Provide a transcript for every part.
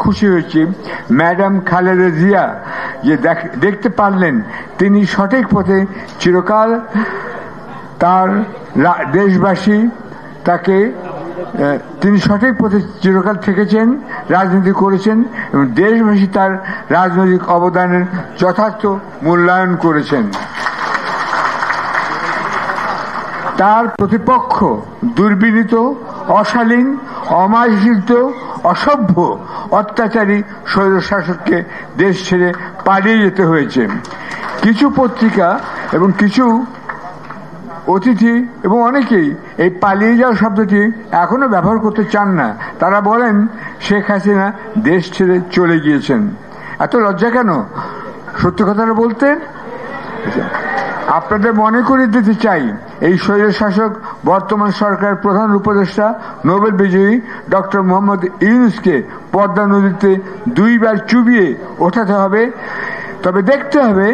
খুশি হয়েছি ম্যাডাম খালেদা জিয়া যে দেখতে পারলেন তিনি সঠিক পথে চিরকাল তার দেশবাসী তাকে তিনি সঠিক পথে চিরকাল থেকেছেন, রাজনীতি করেছেন এবং দেশবাসী তার রাজনৈতিক অবদানের যথার্থ মূল্যায়ন করেছেন। তার প্রতিপক্ষ দুর্বিনীত, অশালীন, অমার্জিত, অসভ্য, অত্যাচারী স্বৈরশাসককে দেশ ছেড়ে পালিয়ে যেতে হয়েছে। কিছু পত্রিকা এবং কিছু অতিথি এবং অনেকেই এই পালিয়ে যাওয়া শব্দটি এখনো ব্যবহার করতে চান না। তারা বলেন শেখ হাসিনা দেশ ছেড়ে চলে গিয়েছেন। এত লজ্জা কেন সত্য কথাটা বলতে? আপনাদের মনে করিয়ে দিতে চাই, এই স্বৈরশাসক বর্তমান সরকারের প্রধান উপদেষ্টা নোবেল বিজয়ী ডক্টর মোহাম্মদ ইউনূসকে পদ্মা নদীতে 2 বার চুবিয়ে ওঠাতে হবে। তবে দেখতে হবে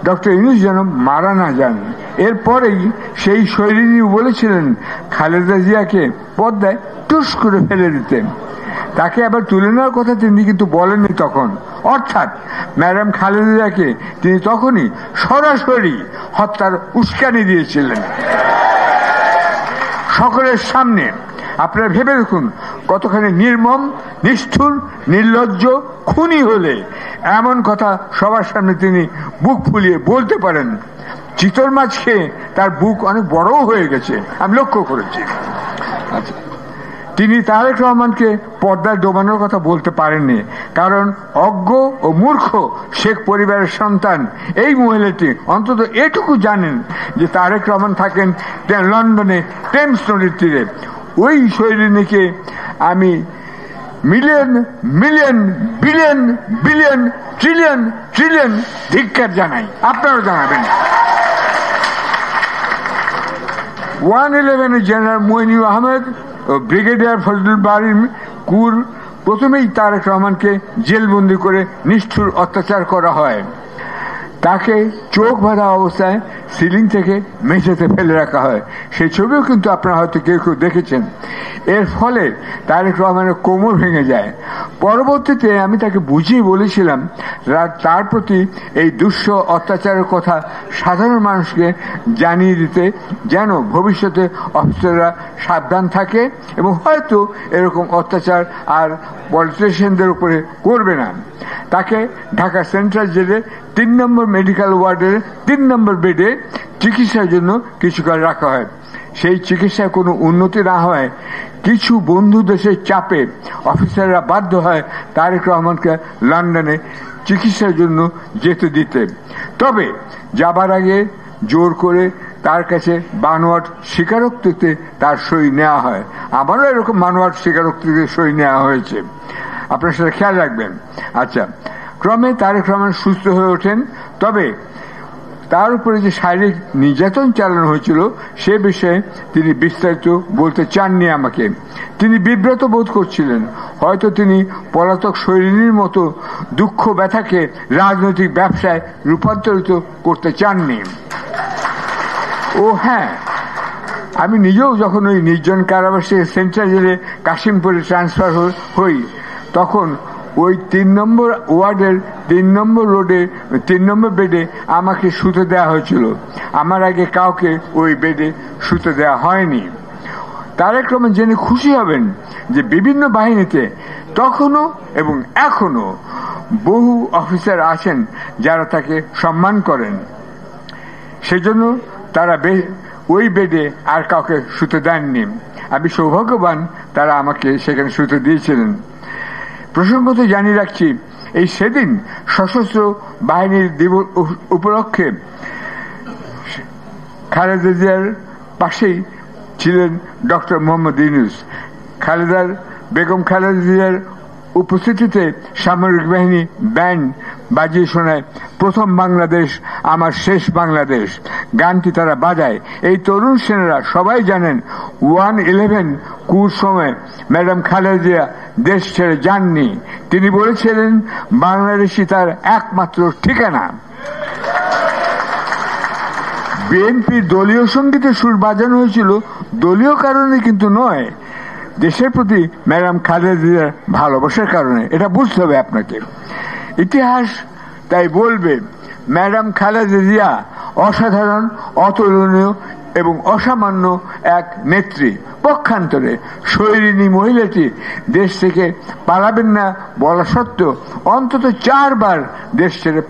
ডক্টর ইউনূস যেন মারা না যান। এরপরেই সেই শৈলিনী বলেছিলেন খালেদা জিয়াকে পদ্মায় টুস করে ফেলে দিতেন। তাকে আবার তুলে নেওয়ার কথা তিনি কিন্তু বলেননি তখন। অর্থাৎ ম্যাডাম খালেদা জিয়াকে তিনি তখনই সরাসরি হত্যার উস্কানি দিয়েছিলেন সকলের সামনে। আপনারা ভেবে দেখুন কতখানি নির্মম, নিষ্ঠুর, নির্লজ্জ, খুনি হলে এমন কথা সবার সামনে তিনি বুক ফুলিয়ে বলতে পারেন। চিতল মাছ খেয়ে তার বুক অনেক বড়ও হয়ে গেছে, আমি লক্ষ্য করেছি। আচ্ছা, তিনি তারেক রহমানকে পর্দায় ডোবানোর কথা বলতে পারেননি, কারণ অজ্ঞ ও মূর্খ শেখ পরিবারের সন্তান এই মহিলাটি অন্তত এটুকু জানেন যে তারেক রহমান থাকেন লন্ডনে টেমস নদীর তীরে। ওই শৈলিনীকে আমি million million billion billion trillion trillion ধিক্কার জানাই। আপনারাও জানাবেন। 111 জেনারেল মইনুল আহমেদ ও ব্রিগেডিয়ার ফজলুল বারীর কুর প্রথমেই তারেক রহমানকে জেলবন্দি করে নিষ্ঠুর অত্যাচার করা হয়। তাকে চোখ বাঁধা অবস্থায় সিলিং থেকে মেঝেতে ফেলে রাখা হয়। সেই ছবিও কিন্তু আপনারা হয়তো কেউ কেউ দেখেছেন। এর ফলে তারেক রহমানের কোমর ভেঙে যায়। পরবর্তীতে আমি তাকে বুঝিয়ে বলেছিলাম তার প্রতি এই দুঃসহ অত্যাচারের কথা সাধারণ মানুষকে জানিয়ে দিতে, যেন ভবিষ্যতে অফিসাররা সাবধান থাকে এবং হয়তো এরকম অত্যাচার আর পলিটিশিয়ানদের উপরে করবে না। তাকে ঢাকা সেন্ট্রাল জেলে 3 নম্বর মেডিকেল ওয়ার্ডের 3 নম্বর বেডে চিকিৎসার জন্য কিছুকাল রাখা হয়। সেই চিকিৎসায় কোনো উন্নতি না হয় কিছু বন্ধু দেশের চাপে অফিসাররা বাধ্য হয় তারেক রহমানকে লন্ডনে চিকিৎসার জন্য যেতে দিতে। তবে যাবার আগে জোর করে তার কাছে বানোয়াট স্বীকারোক্তিতে তার সই নেওয়া হয়। আমারও এরকম বানোয়াট স্বীকারোক্তিতে সই নেওয়া হয়েছে, আপনার সেটা খেয়াল রাখবেন। আচ্ছা, ক্রমে তারেক রহমান সুস্থ হয়ে ওঠেন। তবে তার উপরে যে শারীরিক নির্যাতন চালানো হয়েছিল সে বিষয়ে তিনি বিস্তারিত বলতে চাননি আমাকে। তিনি বিব্রত বোধ করছিলেন। হয়তো তিনি পলাতক শৈলিনীর মতো দুঃখ ব্যথাকে রাজনৈতিক ব্যবসায় রূপান্তরিত করতে চাননি। ও হ্যাঁ, আমি নিজেও যখন ওই নির্জন কারাবাসে সেন্ট্রাল জেলে কাশিমপুরে ট্রান্সফার হই, তখন ওই 3 নম্বর ওয়ার্ডের 3 নম্বর রোডে 3 নম্বর বেডে আমাকে শুতে দেওয়া হয়েছিল। আমার আগে কাউকে ওই বেডে শুতে দেওয়া হয়নি। তারেক রহমান জেনে খুশি হবেন যে বিভিন্ন বাহিনীতে তখনও এবং এখনো বহু অফিসার আছেন যারা তাকে সম্মান করেন। সেজন্য তারা ওই বেডে আর কাউকে শুতে দেননি। আমি সৌভাগ্যবান তারা আমাকে সেখানে শুতে দিয়েছিলেন। প্রসঙ্গত জানিয়ে রাখছি, এই সেদিন সশস্ত্র বাহিনীর দিবস উপলক্ষে খালেদা জিয়ার পাশেই ছিলেন ডক্টর মোহাম্মদ ইউনূস। বেগম খালেদা জিয়ার উপস্থিতিতে সামরিক বাহিনী ব্যান্ড বাজিয়ে শোনায় প্রথম বাংলাদেশ আমার শেষ বাংলাদেশ গানটি তারা বাজায়। এই তরুণ সেনারা সবাই জানেন 111 কুর সময় ম্যাডাম খালেদা জিয়া দেশ ছেড়ে যাননি। তিনি বলেছিলেন বাংলাদেশই তার একমাত্র ঠিকানা। বিএনপির দলীয় সঙ্গীতে সুর বাজানো হয়েছিল দলীয় কারণে কিন্তু নয়, দেশের প্রতি ম্যাডাম খালেদা জিয়ার ভালোবাসার কারণে, এটা বুঝতে হবে আপনাকে। ইতিহাস তাই বলবে ম্যাডাম খালেদা জিয়া অসাধারণ, অতুলনীয় এবং অসামান্য এক নেত্রী। পক্ষান্তরে শৈরিনী মহিলাটি দেশ থেকে পালাবেন না বলা সত্ত্বেও অন্তত 4 বার দেশ ছেড়ে